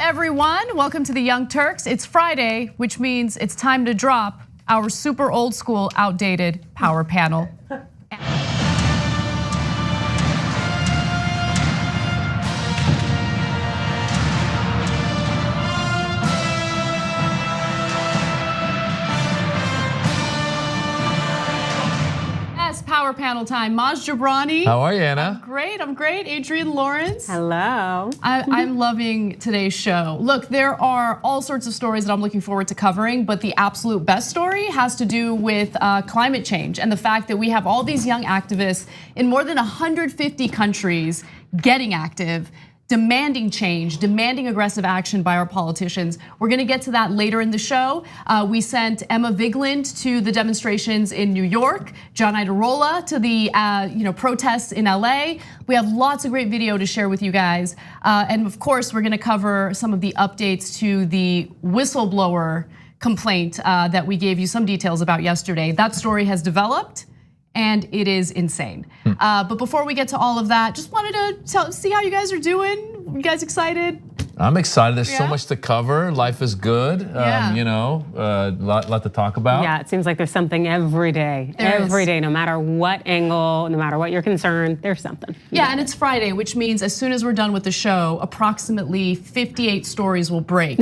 everyone, welcome to the Young Turks. It's Friday, which means it's time to drop our super old school, outdated power panel. Power panel time. Maj Jobrani. How are you, Anna? I'm great. Adrienne Lawrence. Hello. I'm loving today's show. Look, there are all sorts of stories that I'm looking forward to covering, but the absolute best story has to do with climate change and the fact that we have all these young activists in more than 150 countries getting active, demanding change, demanding aggressive action by our politicians. We're gonna get to that later in the show. We sent Emma Vigeland to the demonstrations in New York, John Iadarola to the protests in LA. We have lots of great video to share with you guys. And of course, we're gonna cover some of the updates to the whistleblower complaint that we gave you some details about yesterday. That story has developed, and it is insane. But before we get to all of that, just wanted to see how you guys are doing. You guys excited? I'm excited. There's so much to cover. Life is good. Lot to talk about. Yeah, it seems like there's something every day. Every day, no matter what angle, no matter what you're concerned, there's something. Yeah, and it's Friday, which means as soon as we're done with the show, approximately 58 stories will break.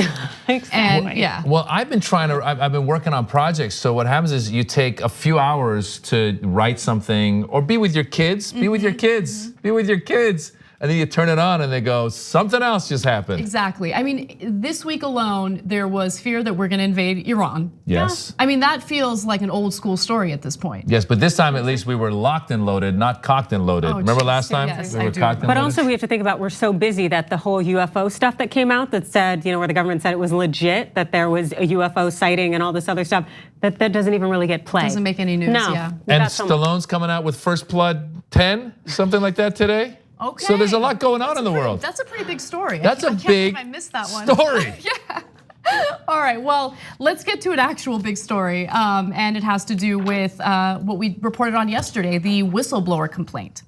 And yeah. Well, I've been working on projects. So what happens is you take a few hours to write something or be with your kids, be with your kids, be with your kids. And then you turn it on and they go, something else just happened. Exactly. I mean, this week alone, there was fear that we're gonna invade Iran. Yes. I mean, that feels like an old school story at this point. Yes, but this time at least we were locked and loaded, not cocked and loaded. Remember last time? Yes, we were cocked and But loaded? also we have to think about, we're so busy that the whole UFO stuff that came out that said, where the government said it was legit, that there was a UFO sighting and all this other stuff, that doesn't even really get play. Doesn't make any news, no. yeah. And Stallone's coming out with First Blood 10, something like that today. Okay. So there's a lot going on in the world. That's a pretty big story. That's a big I missed that one. story. Yeah. All right, well, let's get to an actual big story. And it has to do with what we reported on yesterday, the whistleblower complaint.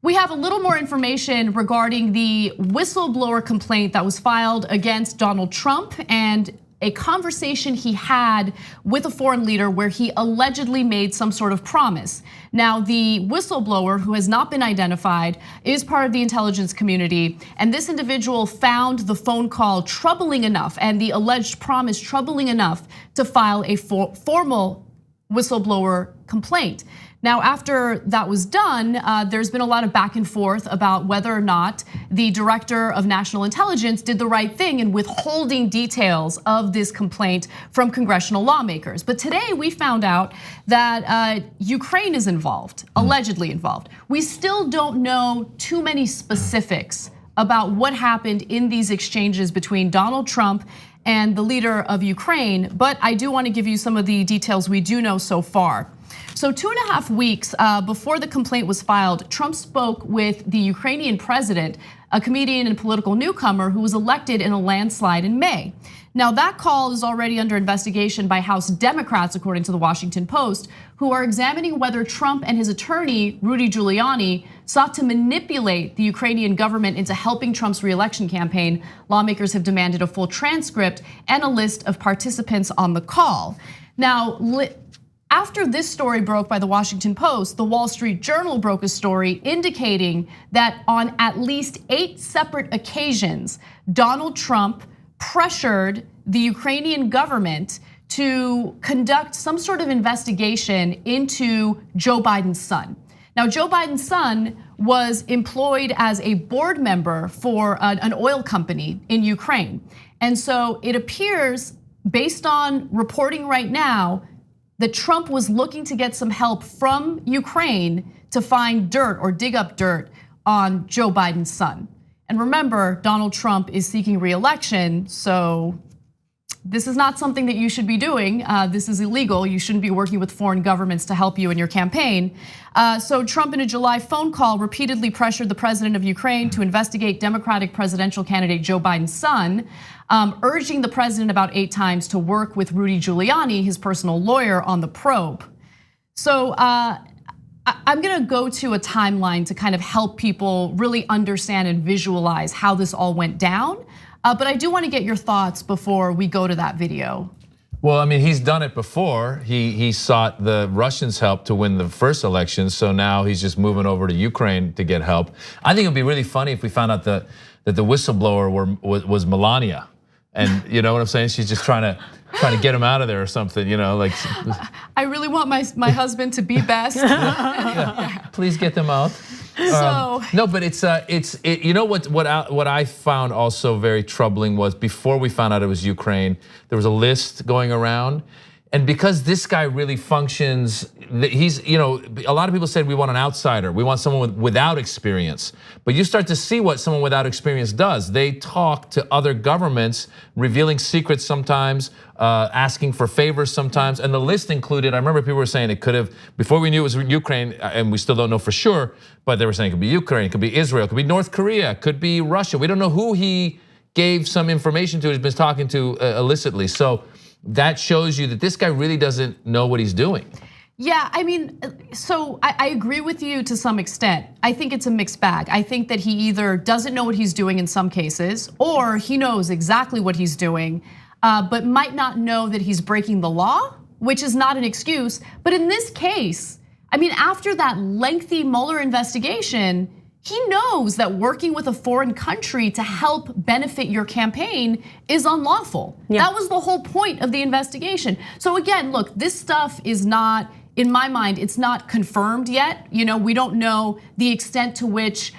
We have a little more information regarding the whistleblower complaint that was filed against Donald Trump and a conversation he had with a foreign leader where he allegedly made some sort of promise. Now, the whistleblower, who has not been identified, is part of the intelligence community, and this individual found the phone call troubling enough and the alleged promise troubling enough to file a formal whistleblower complaint. Now, after that was done, there's been a lot of back and forth about whether or not the director of national intelligence did the right thing in withholding details of this complaint from congressional lawmakers. But today we found out that Ukraine is involved, allegedly involved. We still don't know too many specifics about what happened in these exchanges between Donald Trump and the leader of Ukraine, but I do want to give you some of the details we do know so far. So 2.5 weeks before the complaint was filed, Trump spoke with the Ukrainian president, a comedian and political newcomer who was elected in a landslide in May. Now that call is already under investigation by House Democrats, according to the Washington Post, who are examining whether Trump and his attorney, Rudy Giuliani, sought to manipulate the Ukrainian government into helping Trump's re-election campaign. Lawmakers have demanded a full transcript and a list of participants on the call. Now, after this story broke by the Washington Post, the Wall Street Journal broke a story indicating that on at least 8 separate occasions, Donald Trump pressured the Ukrainian government to conduct some sort of investigation into Joe Biden's son. Now, Joe Biden's son was employed as a board member for an oil company in Ukraine. And so it appears, based on reporting right now, that Trump was looking to get some help from Ukraine to find dirt or dig up dirt on Joe Biden's son. And remember, Donald Trump is seeking re-election, so this is not something that you should be doing. This is illegal. You shouldn't be working with foreign governments to help you in your campaign. So Trump, in a July phone call, repeatedly pressured the president of Ukraine to investigate Democratic presidential candidate Joe Biden's son, urging the president about 8 times to work with Rudy Giuliani, his personal lawyer, on the probe. So I'm gonna go to a timeline to kind of help people really understand and visualize how this all went down. But I do want to get your thoughts before we go to that video. Well, I mean, he's done it before. He sought the Russians' help to win the first election, so now he's just moving over to Ukraine to get help. I think it'd be really funny if we found out that the whistleblower was Melania, and you know what I'm saying? She's just trying to get him out of there or something, you know, like. I really want my husband to be best. Yeah. Please get them out. So no, but it's you know what I found also very troubling was before we found out it was Ukraine, there was a list going around, and because this guy really functions, he's, you know, a lot of people said we want an outsider, we want someone without experience, but you start to see what someone without experience does. They talk to other governments, revealing secrets sometimes, asking for favors sometimes, and the list included, I remember people were saying it could have, before we knew it was Ukraine, and we still don't know for sure, but they were saying it could be Ukraine, it could be Israel, it could be North Korea, it could be Russia. We don't know who he gave some information to, he's been talking to illicitly. So that shows you that this guy really doesn't know what he's doing. Yeah, I mean, so I agree with you to some extent. I think it's a mixed bag. I think that he either doesn't know what he's doing in some cases, or he knows exactly what he's doing, but might not know that he's breaking the law, which is not an excuse. But in this case, I mean, after that lengthy Mueller investigation, he knows that working with a foreign country to help benefit your campaign is unlawful. Yeah. That was the whole point of the investigation. So again, look, this stuff is not, in my mind, it's not confirmed yet. You know, we don't know the extent to which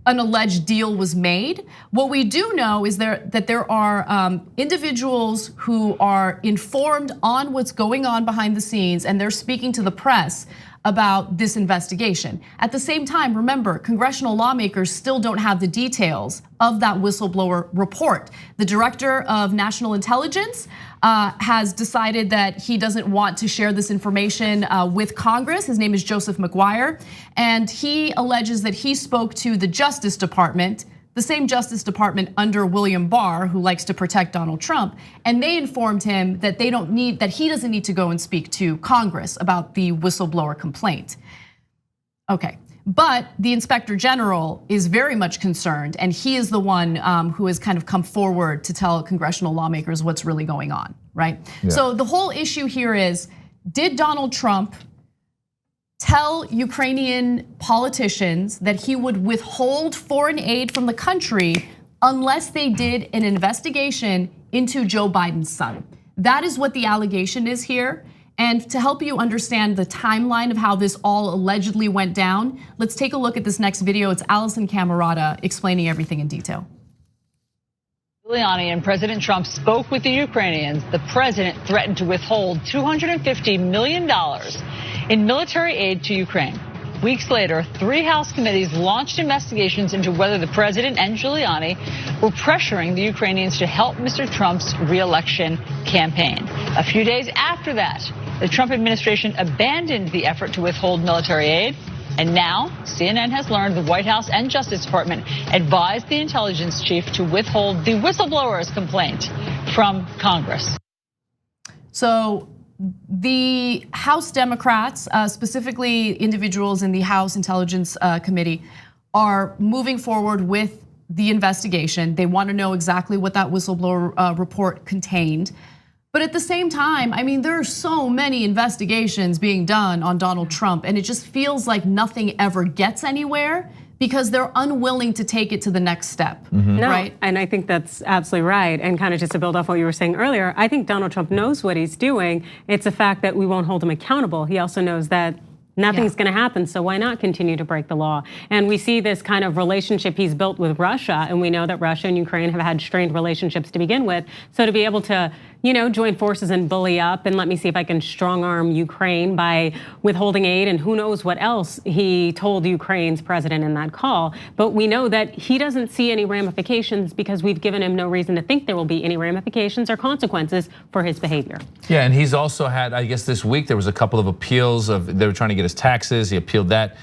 an alleged deal was made. What we do know is that there are individuals who are informed on what's going on behind the scenes, and they're speaking to the press about this investigation. At the same time, remember, congressional lawmakers still don't have the details of that whistleblower report. The director of national intelligence has decided that he doesn't want to share this information with Congress. His name is Joseph McGuire, and he alleges that he spoke to the Justice Department, the same Justice Department under William Barr, who likes to protect Donald Trump, and they informed him that he doesn't need to go and speak to Congress about the whistleblower complaint. Okay, but the Inspector General is very much concerned, and he is the one who has kind of come forward to tell congressional lawmakers what's really going on, right? Yeah. So the whole issue here is, did Donald Trump tell Ukrainian politicians that he would withhold foreign aid from the country unless they did an investigation into Joe Biden's son? That is what the allegation is here. And to help you understand the timeline of how this all allegedly went down, let's take a look at this next video. It's Alisyn Camerota explaining everything in detail. Giuliani and President Trump spoke with the Ukrainians. The president threatened to withhold $250 million in military aid to Ukraine. Weeks later, 3 House committees launched investigations into whether the president and Giuliani were pressuring the Ukrainians to help Mr. Trump's re-election campaign. A few days after that, the Trump administration abandoned the effort to withhold military aid. And now, CNN has learned the White House and Justice Department advised the intelligence chief to withhold the whistleblower's complaint from Congress. So the House Democrats, specifically individuals in the House Intelligence Committee, are moving forward with the investigation. They want to know exactly what that whistleblower report contained. But at the same time, I mean, there are so many investigations being done on Donald Trump, and it just feels like nothing ever gets anywhere because they're unwilling to take it to the next step, right? And I think that's absolutely right. And kind of just to build off what you were saying earlier, I think Donald Trump knows what he's doing. It's a fact that we won't hold him accountable. He also knows that nothing's going to happen, so why not continue to break the law? And we see this kind of relationship he's built with Russia, and we know that Russia and Ukraine have had strained relationships to begin with. So to be able to, join forces and bully up and let me see if I can strong arm Ukraine by withholding aid, and who knows what else he told Ukraine's president in that call. But we know that he doesn't see any ramifications because we've given him no reason to think there will be any ramifications or consequences for his behavior. Yeah, and he's also had, I guess this week there was a couple of appeals they were trying to get his taxes. He appealed that.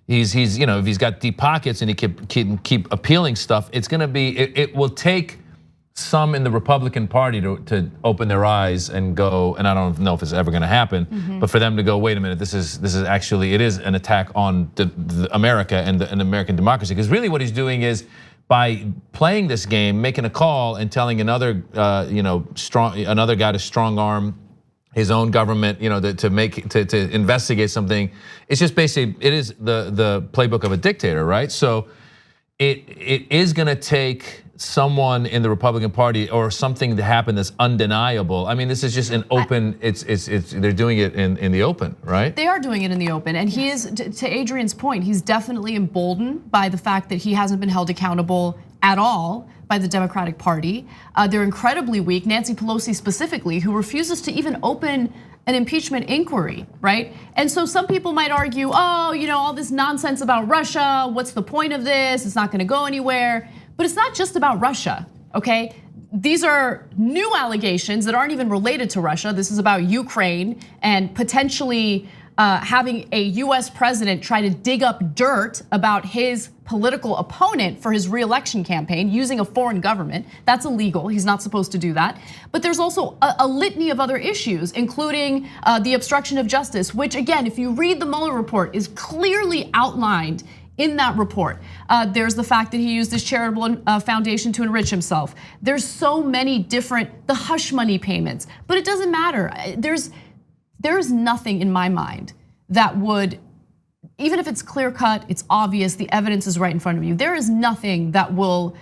He's if he's got deep pockets and he can keep appealing stuff, it's going to be, it will take some in the Republican Party to open their eyes and go, and I don't know if it's ever going to happen, but for them to go, wait a minute, this is actually, it is an attack on America and American democracy. Because really what he's doing is by playing this game, making a call and telling another, another guy to strong arm his own government, to investigate something. It's just basically, it is the playbook of a dictator, right? So it is gonna take someone in the Republican Party or something to happen that's undeniable. I mean, this is just an open, they're doing it in the open, right? They are doing it in the open, and he is, to Adrian's point, he's definitely emboldened by the fact that he hasn't been held accountable at all by the Democratic Party. They're incredibly weak, Nancy Pelosi specifically, who refuses to even open an impeachment inquiry, right? And so some people might argue, all this nonsense about Russia, what's the point of this? It's not gonna go anywhere. But it's not just about Russia, okay? These are new allegations that aren't even related to Russia. This is about Ukraine and potentially having a US president try to dig up dirt about his political opponent for his re-election campaign using a foreign government. That's illegal, he's not supposed to do that. But there's also a litany of other issues, including the obstruction of justice, which again, if you read the Mueller report, is clearly outlined in that report. There's the fact that he used his charitable foundation to enrich himself. There's so many different, the hush money payments, but it doesn't matter. There's nothing in my mind that would, even if it's clear cut, it's obvious, the evidence is right in front of you. There is nothing that will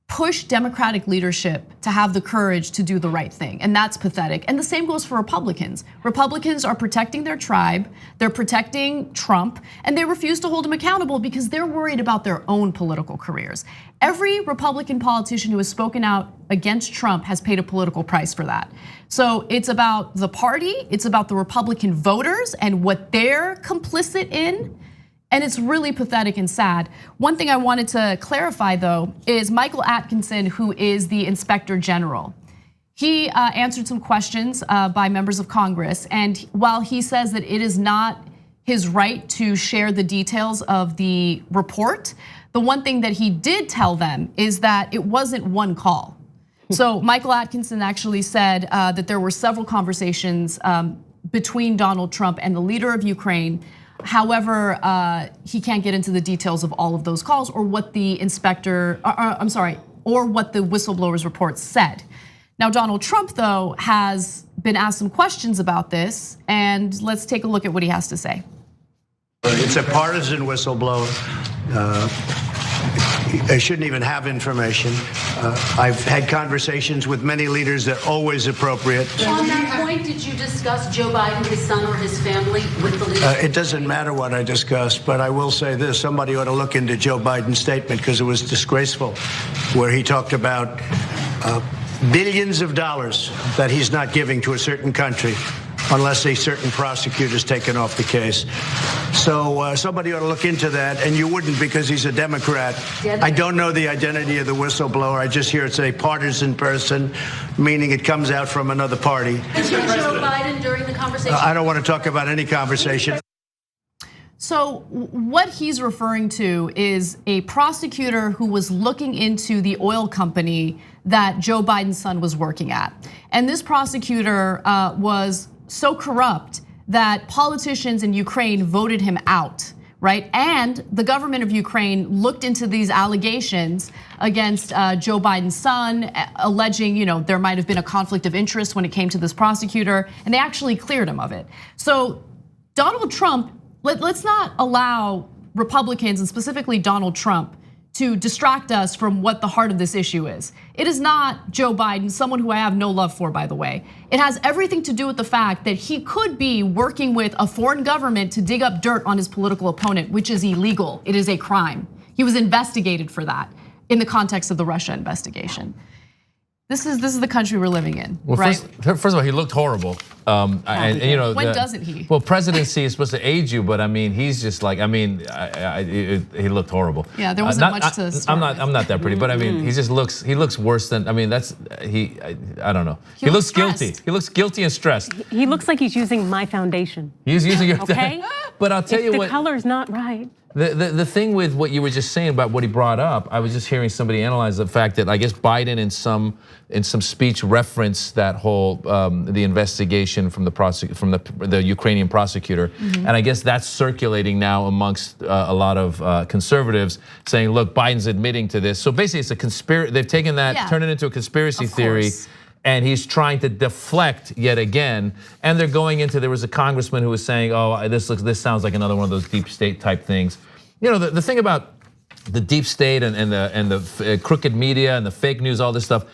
push Democratic leadership to have the courage to do the right thing, and that's pathetic. And the same goes for Republicans. Republicans are protecting their tribe, they're protecting Trump, and they refuse to hold him accountable because they're worried about their own political careers. Every Republican politician who has spoken out against Trump has paid a political price for that. So it's about the party, it's about the Republican voters and what they're complicit in. And it's really pathetic and sad. One thing I wanted to clarify though is Michael Atkinson, who is the Inspector General. He answered some questions by members of Congress, and while he says that it is not his right to share the details of the report, the one thing that he did tell them is that it wasn't one call. So Michael Atkinson actually said that there were several conversations between Donald Trump and the leader of Ukraine. However, he can't get into the details of all of those calls or what the or what the whistleblower's report said. Now, Donald Trump, though, has been asked some questions about this, and let's take a look at what he has to say. It's a partisan whistleblower. They shouldn't even have information. I've had conversations with many leaders that are always appropriate. On that point, did you discuss Joe Biden, his son, or his family with the leadership? It doesn't matter what I discussed, but I will say this. Somebody ought to look into Joe Biden's statement because it was disgraceful, where he talked about billions of dollars that he's not giving to a certain country unless a certain prosecutor's taken off the case. So somebody ought to look into that, and you wouldn't because he's a Democrat. I don't know the identity of the whistleblower. I just hear it's a partisan person, meaning it comes out from another party. Was it Joe Biden during the conversation? I don't want to talk about any conversation. So what he's referring to is a prosecutor who was looking into the oil company that Joe Biden's son was working at. And this prosecutor was so corrupt that politicians in Ukraine voted him out, right? And the government of Ukraine looked into these allegations against Joe Biden's son, alleging there might have been a conflict of interest when it came to this prosecutor, and they actually cleared him of it. So Donald Trump, let's not allow Republicans, and specifically Donald Trump, to distract us from what the heart of this issue is. It is not Joe Biden, someone who I have no love for, by the way. It has everything to do with the fact that he could be working with a foreign government to dig up dirt on his political opponent, which is illegal. It is a crime. He was investigated for that in the context of the Russia investigation. This is the country we're living in, well, right? First of all, he looked horrible. And when doesn't he? Well, presidency is supposed to age you, but I mean, he's just like, he looked horrible. Yeah, there wasn't much to start with. I'm not that pretty, but I mean, he looks worse than. I mean, I don't know. He looks guilty. He looks guilty and stressed. He looks like he's using my foundation. He's using your. Okay. But I'll tell you what. The color's not right. The thing with what you were just saying about what he brought up, I was just hearing somebody analyze the fact that I guess Biden in some speech referenced that whole the investigation from the Ukrainian prosecutor, and I guess that's circulating now amongst a lot of conservatives saying, look, Biden's admitting to this. So basically, it's a conspiracy. They've taken that, turned it into a conspiracy theory. And he's trying to deflect yet again. And they're going into, there was a congressman who was saying, oh, this sounds like another one of those deep state type things. You know, the thing about the deep state and the crooked media and the fake news, all this stuff.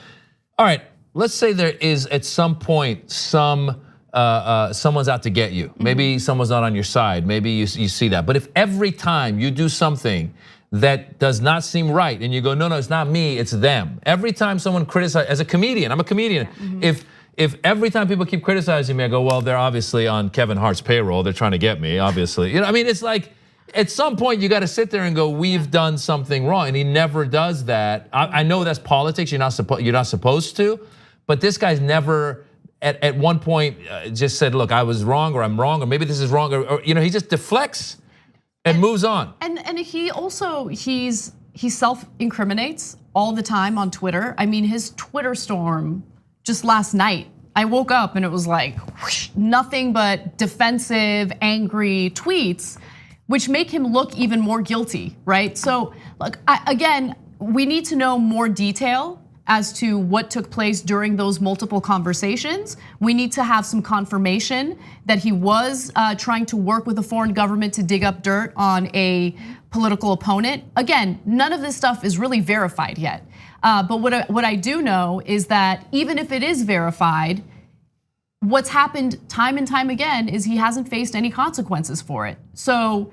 All right, let's say there is at some point someone's out to get you. Maybe someone's not on your side. Maybe you see that. But if every time you do something that does not seem right, and you go, no, it's not me, it's them. Every time someone criticizes, as a comedian, I'm a comedian. If every time people keep criticizing me, I go, well, they're obviously on Kevin Hart's payroll. They're trying to get me, obviously. You know, I mean, it's like at some point you got to sit there and go, we've done something wrong, and he never does that. I know that's politics. You're not supposed to, but this guy's never. At one point, just said, look, I was wrong, or I'm wrong, or maybe this is wrong, or you know, he just deflects. And moves on. And he also, he self-incriminates all the time on Twitter. I mean, his Twitter storm just last night, I woke up and it was like whoosh, nothing but defensive, angry tweets, which make him look even more guilty, right? So look, again, we need to know more detail as to what took place during those multiple conversations. We need to have some confirmation that he was trying to work with a foreign government to dig up dirt on a political opponent. Again, none of this stuff is really verified yet. But what I do know is that even if it is verified, what's happened time and time again is he hasn't faced any consequences for it. So,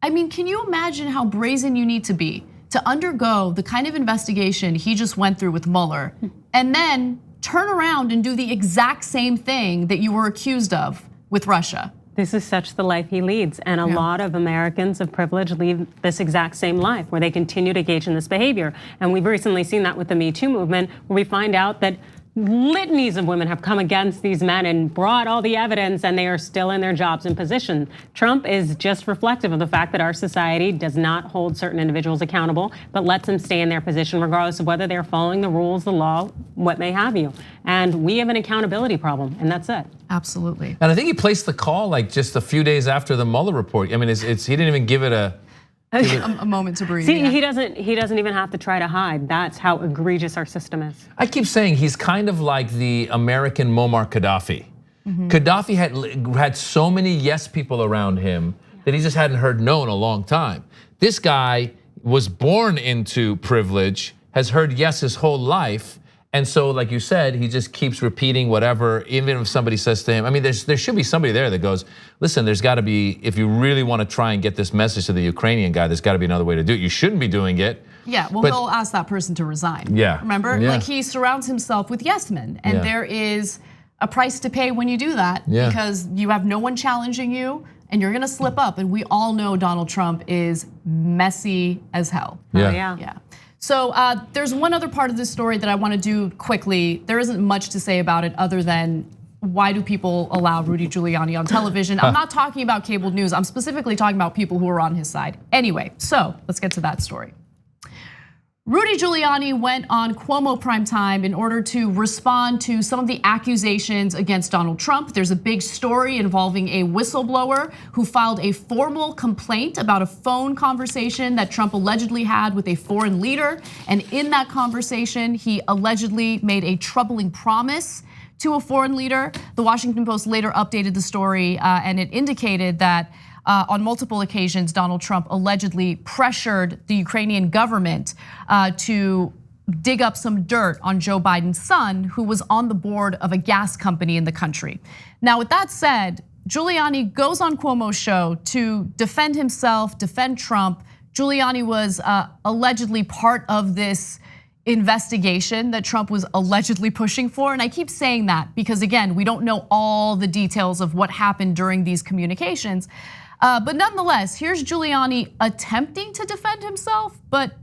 I mean, can you imagine how brazen you need to be to undergo the kind of investigation he just went through with Mueller, and then turn around and do the exact same thing that you were accused of with Russia? This is such the life he leads. And a lot of Americans of privilege lead this exact same life where they continue to engage in this behavior. And we've recently seen that with the Me Too movement, where we find out that litanies of women have come against these men and brought all the evidence, and they are still in their jobs and positions. Trump is just reflective of the fact that our society does not hold certain individuals accountable, but lets them stay in their position regardless of whether they're following the rules, the law, what may have you. And we have an accountability problem, and that's it. Absolutely. And I think he placed the call like just a few days after the Mueller report. I mean, he didn't even give it a moment to breathe. See, he doesn't even have to try to hide. That's how egregious our system is. I keep saying he's kind of like the American Muammar Gaddafi. Gaddafi had so many yes people around him that he just hadn't heard no in a long time. This guy was born into privilege, has heard yes his whole life. And so, like you said, he just keeps repeating whatever, even if somebody says to him, I mean, there should be somebody there that goes, listen, there's gotta be, if you really wanna try and get this message to the Ukrainian guy, there's gotta be another way to do it. You shouldn't be doing it. Yeah, well, he'll ask that person to resign. Yeah. Remember? Yeah. Like, he surrounds himself with yes men, and there is a price to pay when you do that, because you have no one challenging you, and you're gonna slip up. And we all know Donald Trump is messy as hell. Yeah. So there's one other part of this story that I want to do quickly. There isn't much to say about it other than why do people allow Rudy Giuliani on television? I'm not talking about cable news. I'm specifically talking about people who are on his side. Anyway, so let's get to that story. Rudy Giuliani went on Cuomo Primetime in order to respond to some of the accusations against Donald Trump. There's a big story involving a whistleblower who filed a formal complaint about a phone conversation that Trump allegedly had with a foreign leader. And in that conversation, he allegedly made a troubling promise to a foreign leader. The Washington Post later updated the story and it indicated that on multiple occasions, Donald Trump allegedly pressured the Ukrainian government to dig up some dirt on Joe Biden's son, who was on the board of a gas company in the country. Now, with that said, Giuliani goes on Cuomo's show to defend himself, defend Trump. Giuliani was allegedly part of this investigation that Trump was allegedly pushing for. And I keep saying that because, again, we don't know all the details of what happened during these communications. But nonetheless, here's Giuliani attempting to defend himself. But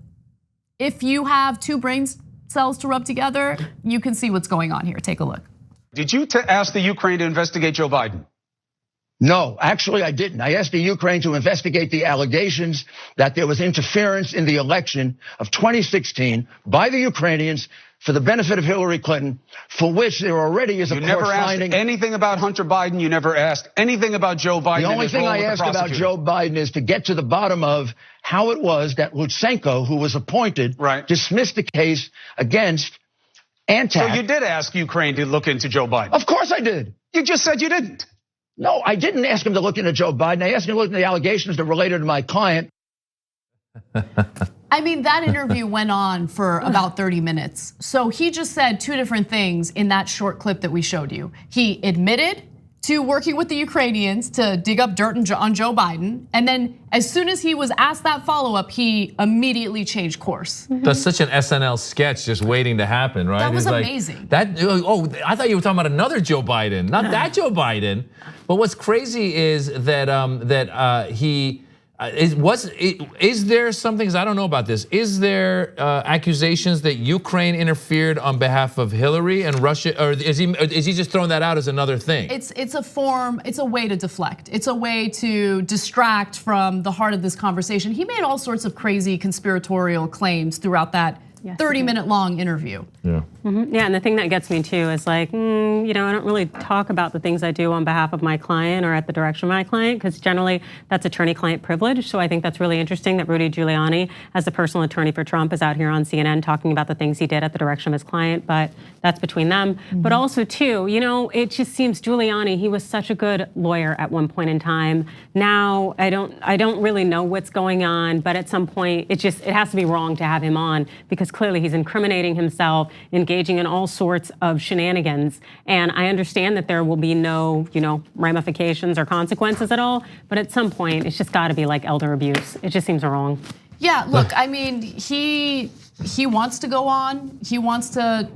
if you have two brain cells to rub together, you can see what's going on here. Take a look. Did you ask the Ukraine to investigate Joe Biden? No, actually I didn't. I asked the Ukraine to investigate the allegations that there was interference in the election of 2016 by the Ukrainians for the benefit of Hillary Clinton, for which there already is a court finding. You never asked anything about Hunter Biden. You never asked anything about Joe Biden. The only thing I asked about Joe Biden is to get to the bottom of how it was that Cenk, who was appointed, dismissed the case against Antak. So you did ask Ukraine to look into Joe Biden? Of course I did. You just said you didn't. No, I didn't ask him to look into Joe Biden. I asked him to look into the allegations that related to my client. I mean, that interview went on for about 30 minutes. So he just said two different things in that short clip that we showed you. He admitted to working with the Ukrainians to dig up dirt on Joe Biden. And then as soon as he was asked that follow-up, he immediately changed course. That's such an SNL sketch just waiting to happen, right? That was like, amazing. I thought you were talking about another Joe Biden, not that Joe Biden. But what's crazy is that is there something, because I don't know about this, is there accusations that Ukraine interfered on behalf of Hillary and Russia, or is he just throwing that out as another thing? It's a way to deflect. It's a way to distract from the heart of this conversation. He made all sorts of crazy conspiratorial claims throughout that 30-minute long interview. Yeah. Yeah, and the thing that gets me too is like, I don't really talk about the things I do on behalf of my client or at the direction of my client, because generally that's attorney-client privilege. So I think that's really interesting that Rudy Giuliani, as the personal attorney for Trump, is out here on CNN talking about the things he did at the direction of his client, but that's between them. But also too, it just seems Giuliani, he was such a good lawyer at one point in time. Now I don't really know what's going on, but at some point it has to be wrong to have him on, because clearly he's incriminating himself, engaging in all sorts of shenanigans. And I understand that there will be no, ramifications or consequences at all, but at some point it's just gotta be like elder abuse. It just seems wrong. Yeah, look, I mean, he wants to go on. He wants to,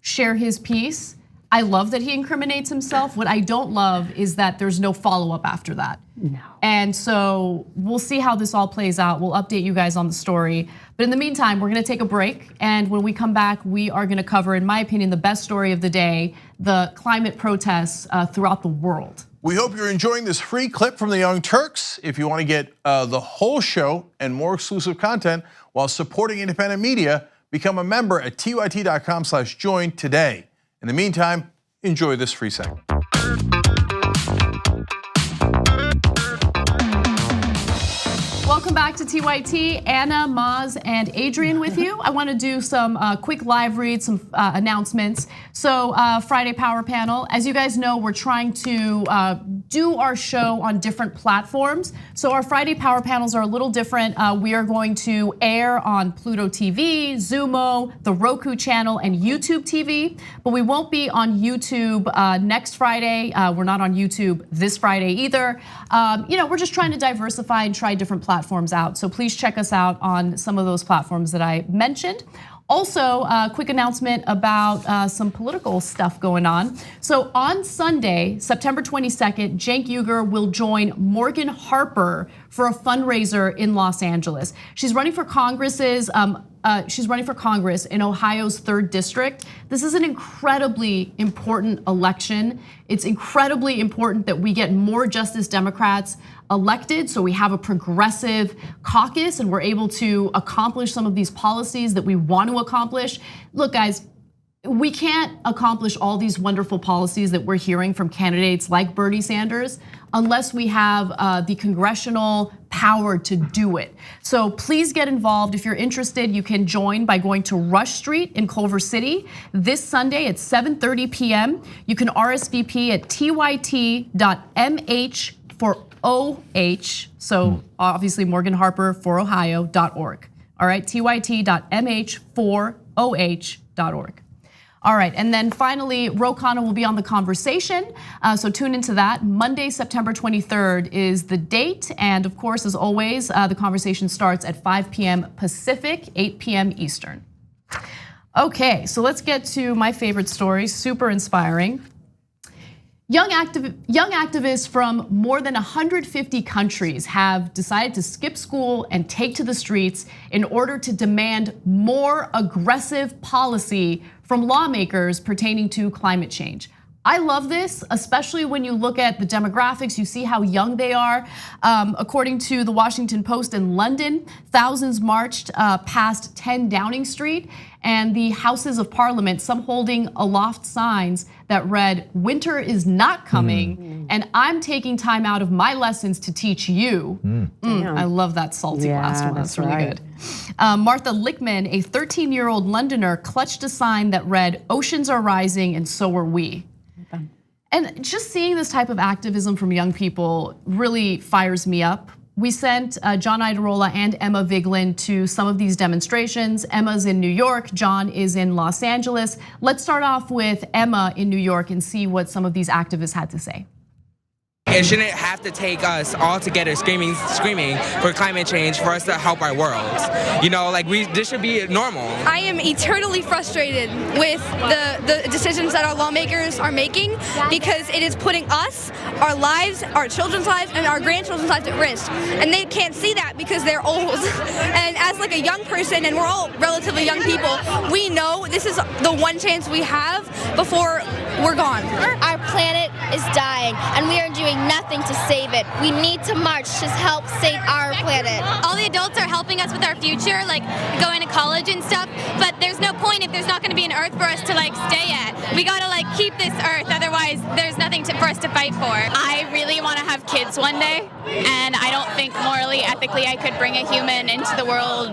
share his piece. I love that he incriminates himself. What I don't love is that there's no follow-up after that. No. And so we'll see how this all plays out. We'll update you guys on the story. But in the meantime, we're gonna take a break. And when we come back, we are gonna cover, in my opinion, the best story of the day, the climate protests throughout the world. We hope you're enjoying this free clip from the Young Turks. If you wanna get the whole show and more exclusive content while supporting independent media, become a member at tyt.com/join today. In the meantime, enjoy this free segment. Welcome back to TYT. Anna, Maz, and Adrian with you. I want to do some quick live reads, some announcements. So Friday Power Panel, as you guys know, we're trying to do our show on different platforms. So our Friday Power Panels are a little different. We are going to air on Pluto TV, Zumo, the Roku channel, and YouTube TV, but we won't be on YouTube next Friday. We're not on YouTube this Friday either. We're just trying to diversify and try different platforms out. So please check us out on some of those platforms that I mentioned. Also, a quick announcement about some political stuff going on. So on Sunday, September 22nd, Cenk Uygur will join Morgan Harper for a fundraiser in Los Angeles. She's running for Congress in Ohio's 3rd district. This is an incredibly important election. It's incredibly important that we get more Justice Democrats elected, so we have a progressive caucus and we're able to accomplish some of these policies that we want to accomplish. Look, guys, we can't accomplish all these wonderful policies that we're hearing from candidates like Bernie Sanders unless we have the congressional power to do it. So please get involved. If you're interested, you can join by going to Rush Street in Culver City this Sunday at 7:30 p.m. You can RSVP at tyt.mh for OH, so obviously Morgan Harper for Ohio.org. All right, tyt.mh for OH.org. All right, and then finally, Ro Khanna will be on The Conversation, so tune into that. Monday, September 23rd is the date, and of course, as always, The Conversation starts at 5 p.m. Pacific, 8 p.m. Eastern. Okay, so let's get to my favorite story, super inspiring. Young activists from more than 150 countries have decided to skip school and take to the streets in order to demand more aggressive policy from lawmakers pertaining to climate change. I love this, especially when you look at the demographics, you see how young they are. According to the Washington Post in London, thousands marched past 10 Downing Street and the Houses of Parliament, some holding aloft signs that read, "Winter is not coming, and I'm taking time out of my lessons to teach you." I love that salty last one, that's really good. Martha Lickman, a 13-year-old Londoner, clutched a sign that read, "Oceans are rising and so are we." And just seeing this type of activism from young people really fires me up. We sent John Idarola and Emma Vigeland to some of these demonstrations. Emma's in New York, John is in Los Angeles. Let's start off with Emma in New York and see what some of these activists had to say. It shouldn't have to take us all together screaming for climate change for us to help our world. You know, like this should be normal. I am eternally frustrated with the decisions that our lawmakers are making because it is putting us, our lives, our children's lives, and our grandchildren's lives at risk. And they can't see that because they're old. And as like a young person, and we're all relatively young people, we know this is the one chance we have before we're gone. Our planet is dying, and we are doing nothing to save it. We need to march to help save our planet. All the adults are helping us with our future, like going to college and stuff, but there's no point if there's not going to be an Earth for us to like stay at. We got to like keep this Earth, otherwise there's nothing for us to fight for. I really want to have kids one day, and I don't think morally, ethically I could bring a human into the world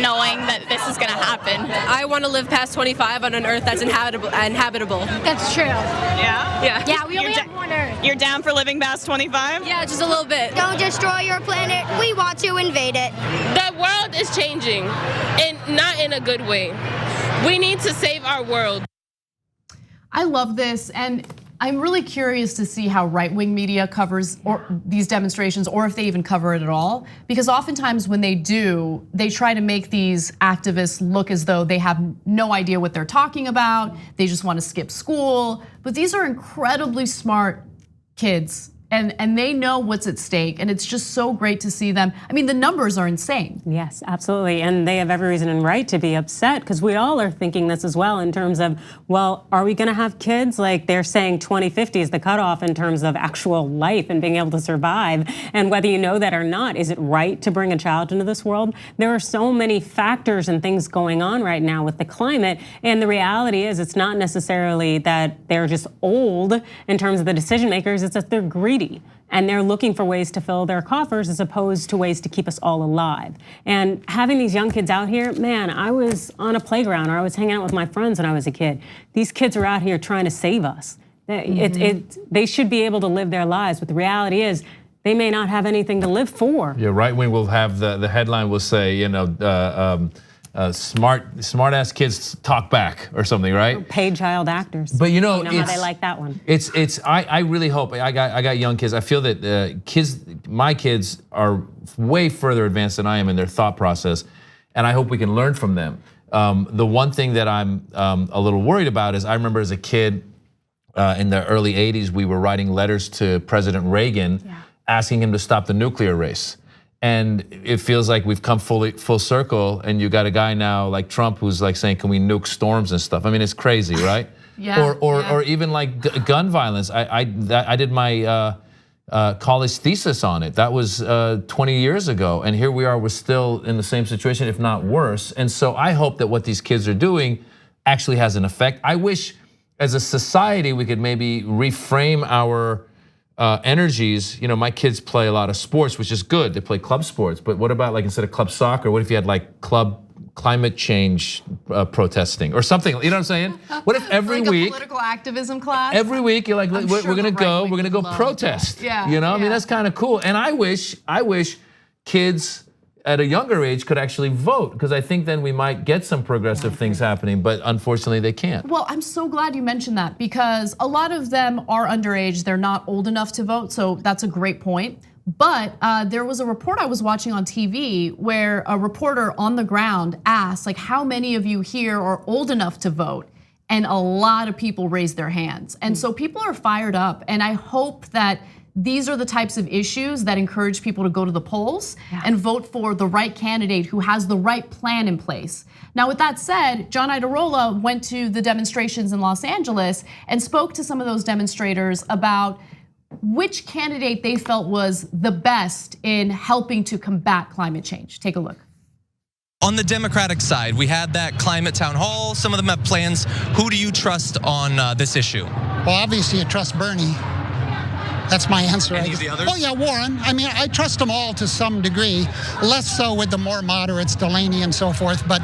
knowing that this is going to happen. I want to live past 25 on an Earth that's inhabitable. That's true. Yeah? Yeah, we only have one Earth. You're down for living past 25? Yeah, just a little bit. Don't destroy your planet. We want to invade it. The world is changing, and not in a good way. We need to save our world. I love this, and I'm really curious to see how right-wing media covers these demonstrations, or if they even cover it at all. Because oftentimes when they do, they try to make these activists look as though they have no idea what they're talking about. They just want to skip school. But these are incredibly smart kids, and they know what's at stake, and it's just so great to see them. I mean, the numbers are insane. Yes, absolutely, and they have every reason and right to be upset because we all are thinking this as well in terms of, well, are we gonna have kids? Like they're saying 2050 is the cutoff in terms of actual life and being able to survive, and whether you know that or not, is it right to bring a child into this world? There are so many factors and things going on right now with the climate, and the reality is it's not necessarily that they're just old in terms of the decision makers, it's that they're greedy. And they're looking for ways to fill their coffers as opposed to ways to keep us all alive. And having these young kids out here, man, I was on a playground or I was hanging out with my friends when I was a kid. These kids are out here trying to save us. They should be able to live their lives, but the reality is they may not have anything to live for. Yeah, right wing will have the headline will say, you know, smart ass kids talk back or something, right? Paid child actors. But you know how they like that one. I really hope I got young kids. I feel that my kids are way further advanced than I am in their thought process, and I hope we can learn from them. The one thing that I'm a little worried about is I remember as a kid in the early '80s we were writing letters to President Reagan asking him to stop the nuclear race. And it feels like we've come full circle, and you got a guy now like Trump who's like saying, "Can we nuke storms and stuff?" I mean, it's crazy, right? Or even like gun violence. I did my college thesis on it. That was 20 years ago, and here we are. We're still in the same situation, if not worse. And so I hope that what these kids are doing actually has an effect. I wish, as a society, we could maybe reframe our energies. You know, my kids play a lot of sports, which is good. They play club sports, but what about like instead of club soccer, what if you had like club climate change protesting or something? You know what I'm saying? What if every like week, a political activism class? Every week you're like, we're gonna go protest. Yeah, you know, I mean that's kind of cool. And I wish kids at a younger age could actually vote, because I think then we might get some progressive things happening, but unfortunately they can't. Well, I'm so glad you mentioned that, because a lot of them are underage, they're not old enough to vote, so that's a great point. But there was a report I was watching on TV where a reporter on the ground asked, like, how many of you here are old enough to vote? And a lot of people raised their hands. And so people are fired up, and I hope that these are the types of issues that encourage people to go to the polls and vote for the right candidate who has the right plan in place. Now, with that said, John Iadarola went to the demonstrations in Los Angeles and spoke to some of those demonstrators about which candidate they felt was the best in helping to combat climate change. Take a look. On the Democratic side, we had that climate town hall. Some of them have plans. Who do you trust on this issue? Well, obviously, you trust Bernie. That's my answer. Any of the others? Oh yeah, Warren. I mean, I trust them all to some degree. Less so with the more moderates, Delaney and so forth. But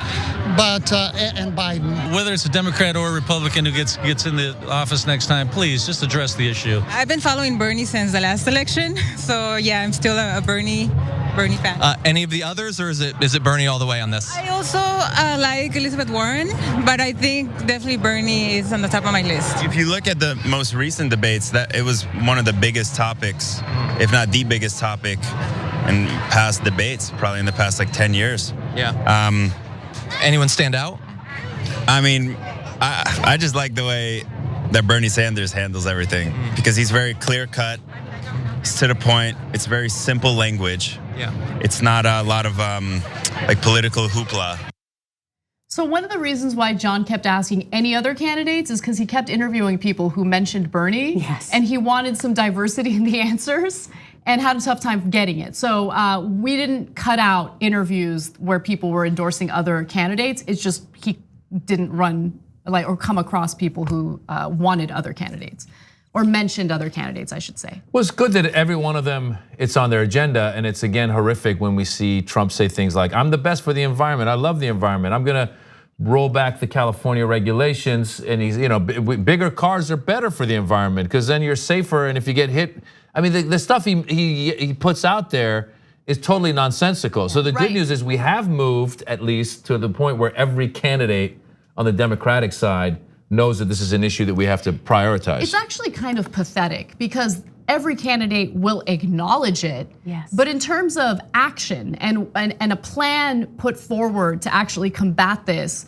and Biden. Whether it's a Democrat or a Republican who gets in the office next time, please just address the issue. I've been following Bernie since the last election, so yeah, I'm still a Bernie fan. Any of the others, or is it Bernie all the way on this? I also like Elizabeth Warren, but I think definitely Bernie is on the top of my list. If you look at the most recent debates, that it was one of the biggest topics, if not the biggest topic in past debates, probably in the past like 10 years. Yeah. Anyone stand out? I mean, I just like the way that Bernie Sanders handles everything because he's very clear cut. It's to the point. It's very simple language. Yeah. It's not a lot of like political hoopla. So one of the reasons why John kept asking any other candidates is because he kept interviewing people who mentioned Bernie. Yes. And he wanted some diversity in the answers and had a tough time getting it. So we didn't cut out interviews where people were endorsing other candidates. It's just he didn't run or come across people who wanted other candidates. Or mentioned other candidates, I should say. Well, it's good that every one of them, it's on their agenda, and it's again horrific when we see Trump say things like, I'm the best for the environment, I love the environment, I'm gonna roll back the California regulations, and he's, bigger cars are better for the environment, because then you're safer, and if you get hit, I mean, the stuff he puts out there is totally nonsensical. So the good news is we have moved, at least, to the point where every candidate on the Democratic side knows that this is an issue that we have to prioritize. It's actually kind of pathetic because every candidate will acknowledge it. Yes. But in terms of action and a plan put forward to actually combat this,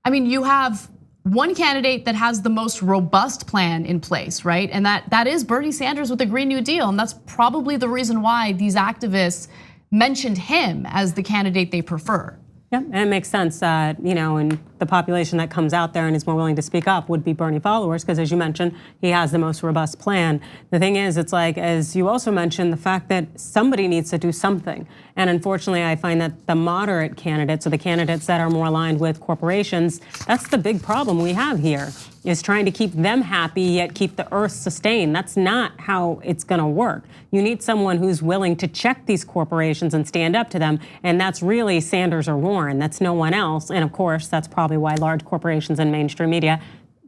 I mean, you have one candidate that has the most robust plan in place, right? And that is Bernie Sanders with the Green New Deal. And that's probably the reason why these activists mentioned him as the candidate they prefer. Yeah, and it makes sense that, and the population that comes out there and is more willing to speak up would be Bernie followers, because as you mentioned, he has the most robust plan. The thing is, it's like, as you also mentioned, the fact that somebody needs to do something. And unfortunately, I find that the moderate candidates, or the candidates that are more aligned with corporations, that's the big problem we have here, is trying to keep them happy yet keep the earth sustained. That's not how it's gonna work. You need someone who's willing to check these corporations and stand up to them, and that's really Sanders or Warren, that's no one else. And of course, that's probably why large corporations and mainstream media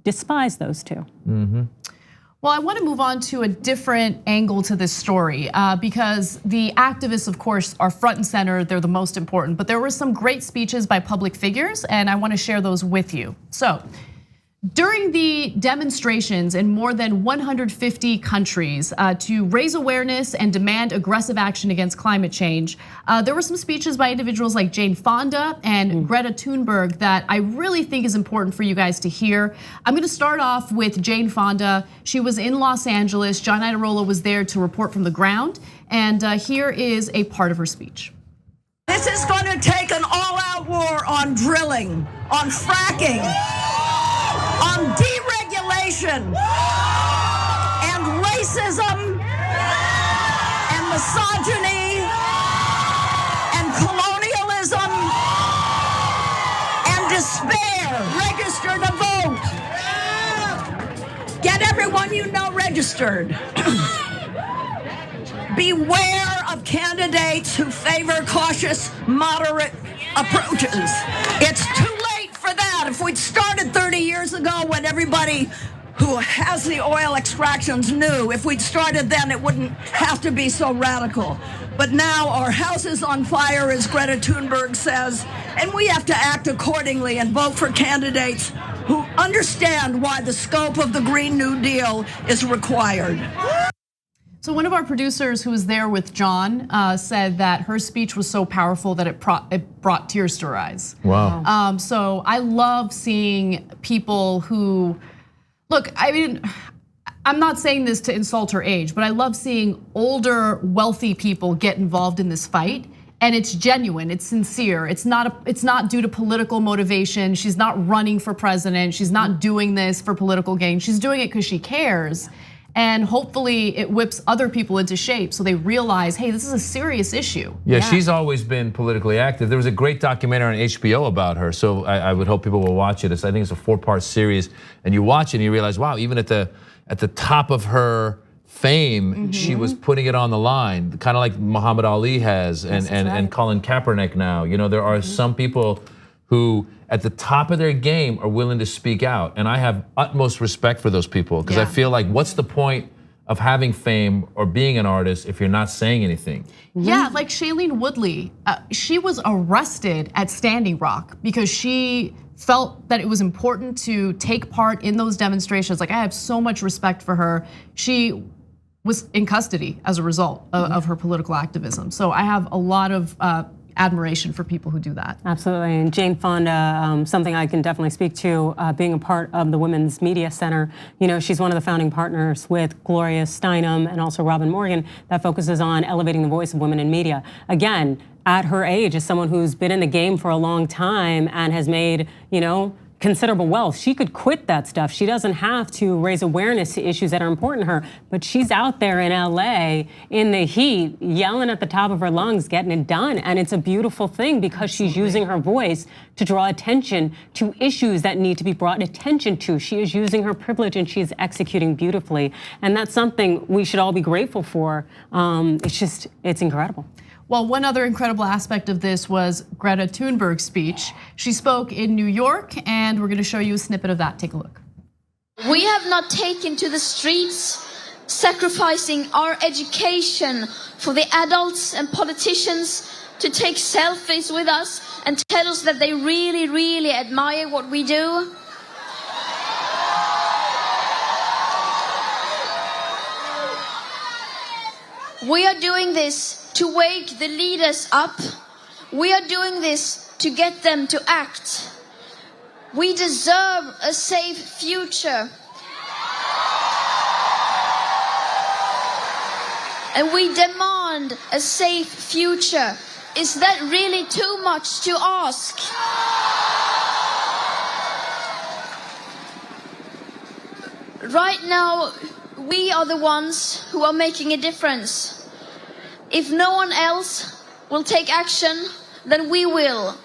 despise those two. Well, I want to move on to a different angle to this story because the activists, of course, are front and center. They're the most important, but there were some great speeches by public figures, and I want to share those with you. So, during the demonstrations in more than 150 countries to raise awareness and demand aggressive action against climate change, there were some speeches by individuals like Jane Fonda and Greta Thunberg that I really think is important for you guys to hear. I'm gonna start off with Jane Fonda. She was in Los Angeles. John Iadarola was there to report from the ground. And here is a part of her speech. This is gonna take an all-out war on drilling, on fracking, on deregulation and racism and misogyny and colonialism and despair. Register to vote. Get everyone you know registered. Beware of candidates who favor cautious, moderate approaches. It's too late for that. If we'd started 30 years ago when everybody who has the oil extractions knew, if we'd started then, it wouldn't have to be so radical. But now our house is on fire, as Greta Thunberg says, and we have to act accordingly and vote for candidates who understand why the scope of the Green New Deal is required. So one of our producers who was there with John said that her speech was so powerful that it brought tears to her eyes. Wow. So I love seeing people who, look, I mean, I'm not saying this to insult her age, but I love seeing older, wealthy people get involved in this fight. And it's genuine, it's sincere. It's not due to political motivation. She's not running for president. She's not doing this for political gain. She's doing it because she cares. And hopefully it whips other people into shape so they realize, hey, this is a serious issue. Yeah, she's always been politically active. There was a great documentary on HBO about her, so I would hope people will watch it. I think it's a 4-part series, and you watch it and you realize, wow, even at the top of her fame, she was putting it on the line, kind of like Muhammad Ali has, and Colin Kaepernick now. You know, there are some people who at the top of their game are willing to speak out. And I have utmost respect for those people because I feel like what's the point of having fame or being an artist if you're not saying anything? Yeah, like Shailene Woodley, she was arrested at Standing Rock because she felt that it was important to take part in those demonstrations. Like, I have so much respect for her. She was in custody as a result of her political activism. So I have a lot of admiration for people who do that. Absolutely, and Jane Fonda, something I can definitely speak to, being a part of the Women's Media Center. You know, she's one of the founding partners with Gloria Steinem and also Robin Morgan that focuses on elevating the voice of women in media. Again, at her age, as someone who's been in the game for a long time and has made, you know, considerable wealth, she could quit that stuff. She doesn't have to raise awareness to issues that are important to her, but she's out there in LA in the heat, yelling at the top of her lungs, getting it done. And it's a beautiful thing because she's using her voice to draw attention to issues that need to be brought attention to. She is using her privilege and she is executing beautifully. And that's something we should all be grateful for. It's incredible. Well, one other incredible aspect of this was Greta Thunberg's speech. She spoke in New York, and we're gonna show you a snippet of that. Take a look. We have not taken to the streets, sacrificing our education for the adults and politicians to take selfies with us and tell us that they really, really admire what we do. We are doing this to wake the leaders up. We are doing this to get them to act. We deserve a safe future. And we demand a safe future. Is that really too much to ask? Right now, we are the ones who are making a difference. If no one else will take action, then we will.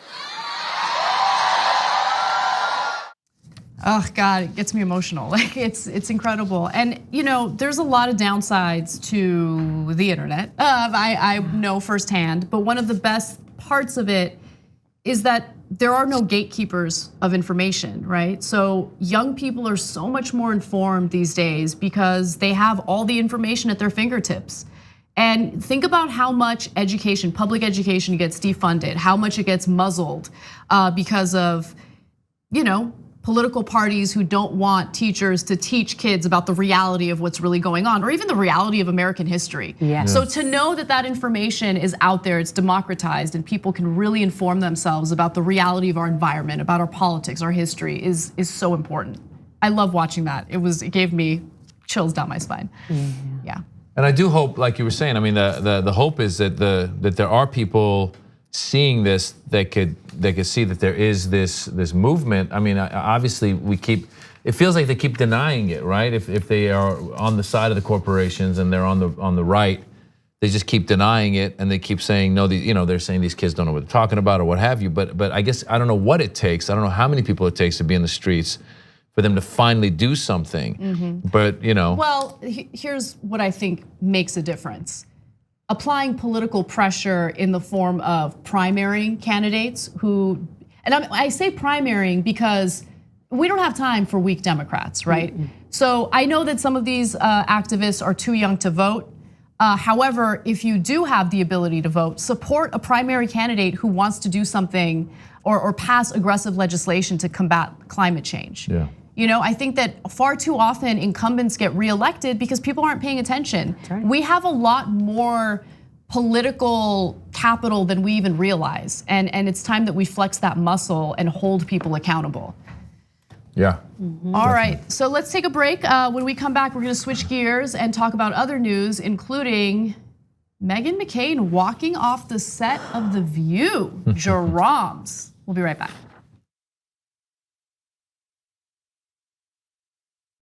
Oh God, it gets me emotional. Like it's incredible. And you know, there's a lot of downsides to the internet. I know firsthand, but one of the best parts of it is that there are no gatekeepers of information, right? So young people are so much more informed these days because they have all the information at their fingertips. And think about how much education, public education gets defunded, how much it gets muzzled because of, you know, political parties who don't want teachers to teach kids about the reality of what's really going on, or even the reality of American history. So to know that that information is out there, it's democratized, and people can really inform themselves about the reality of our environment, about our politics, our history is so important. I love watching that. It gave me chills down my spine. Yeah. And I do hope, like you were saying, I mean, the hope is that there are people seeing this that could see that there is this movement. I mean, obviously it feels like they keep denying it, right? If they are on the side of the corporations and they're on the right, they just keep denying it and they keep saying no. You know, they're saying these kids don't know what they're talking about or what have you. But I guess I don't know what it takes. I don't know how many people it takes to be in the streets for them to finally do something. But you know. Well, here's what I think makes a difference. Applying political pressure in the form of primarying candidates who, and I say primarying because we don't have time for weak Democrats, right? So I know that some of these activists are too young to vote. However, if you do have the ability to vote, support a primary candidate who wants to do something or pass aggressive legislation to combat climate change. Yeah. You know, I think that far too often incumbents get reelected because people aren't paying attention. Right. We have a lot more political capital than we even realize. And it's time that we flex that muscle and hold people accountable. Yeah. All right, so let's take a break. When we come back, we're gonna switch gears and talk about other news, including Meghan McCain walking off the set of The View. Jerome's. We'll be right back.